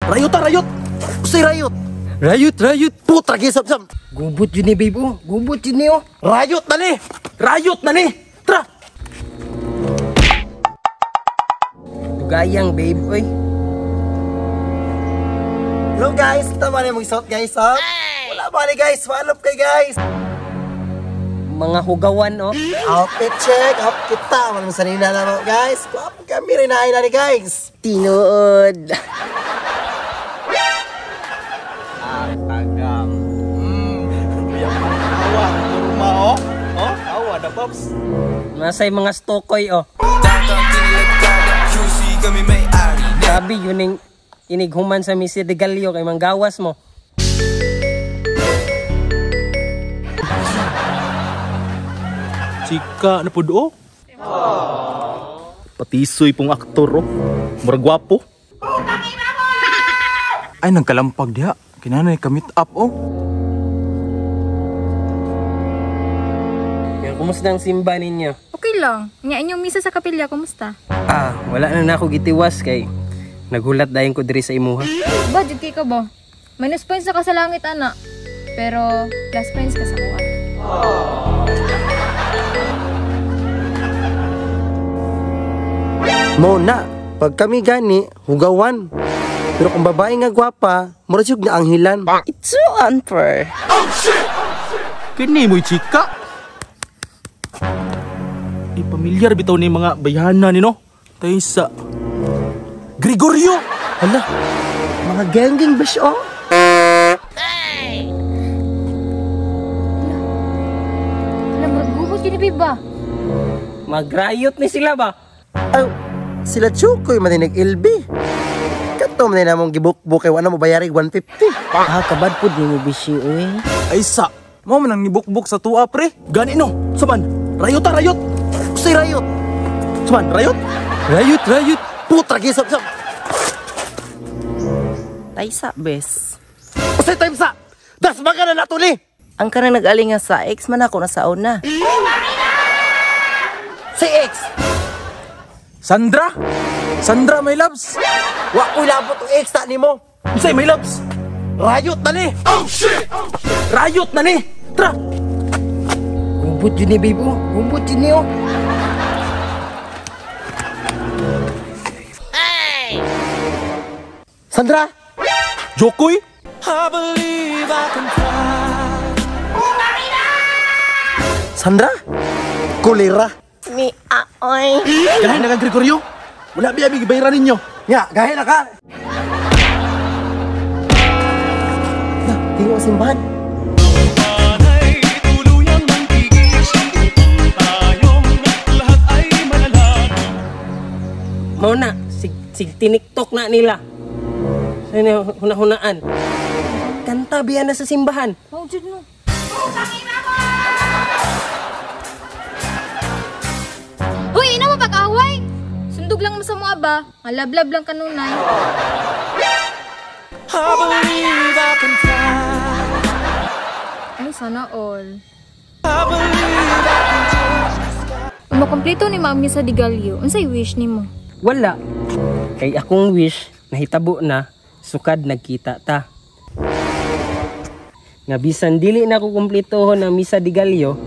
Rayot ta, rayot. Usay rayot. Rayot. Putra gisap-sam. Gubot yun ni babe oh. Gubot yun ni oh. Rayot na ni. Rayot na ni. Tra. Dugayang babe oy. Hello guys, kita ba na yung mag-isot guys ha? Wala ba ni guys? Walop kay guys. Mga hugawan oh. Outfit check. Up kita. Malang sanina na mo guys. Guwapo kami rin na ni guys. Tinuod. Agam. Biyak awa. Rumah oh. Oh, awa ada pops. Nasay mga stokoy oh. Sabi yun yung inighuman sa Misa de Gallo kay manggawas mo. Chika na po do. Patisoy pong aktor oh. Murag gwapo. Ay nagkalampag diha. Kinanay ka meet up oh. Kaya kumusta ang simba ninyo? Okay lang. Nga inyong misa sa kapilya, kumusta? Wala na ako gitiwas kay naghulat dayon ko diri sa imuha. Budget kay ka ba? Minus points na ka sa langit, ana. Pero plus points ka sa kuha. Mona, pag kami gani, hugawan. Pero kung babae nga gwapa, mura siyog na anghilan. It's so unfair. Kini mo'y chika. Pamilyar bitaw ni mga bayana ni no. Tayo sa Gregorio. Hala, mga gengeng ba siya oh? Alam, magbuhos yun ni ba? Magrayot ni sila ba? Ay, sila Chukoy matinig LB. Kato man na mong gibukbuk kay wala mo bayari 150. Kabad po di mo bisi eh. Ay sa, mo man ang nibukbuk sa tuwa pre. Gani no, saman. Rayot ta, rayot. Usay rayot. Saman, rayot. Rayot. Putra gisap-sam. Taysa, bes. Usay time sa. Das baga na natuli. Ang ka na nag-aling nga sa ex, man ako nasa una. Si X. Sandra? Sandra, my loves. Wa ko'y labot ang X ta ni mo. Usay, my loves. Rayot na ni. Oh shit! Rayot na ni. Tra. Gubot yun ni babe oh. Gubot yun ni oh. Sandra? Jokoy? Sandra? Kulira? Mi aoy. Gahin na ka, Gregorio. Wala biya bayaran ninyo. Nga, gahin na ka. Na, tingin mo simbahan. Mau na, sig tiniktok na nila. Sino hunahunaan? Kanta biya na sa simbahan. Oh, dyan mo. Hoy, ina mo pag-away! Sundog lang mo sa mga ba? Malablab lang kanunay. Ay, sana all. Makompleto ni Mami sa Digalio. Unsay wish nimo? Wala. Kay akong wish, nahitabo na, sukad nagkita ta. Nga bisan dili na ko kumpletohon ng Misa de Gallo,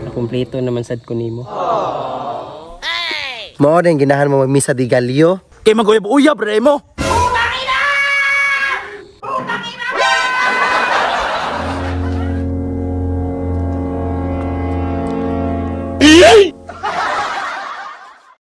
nakumpleto naman sad ko nimo. Mao din ginahan mo mag-Misa de Gallo. Kay maguyab-uyab re mo. Putang ina!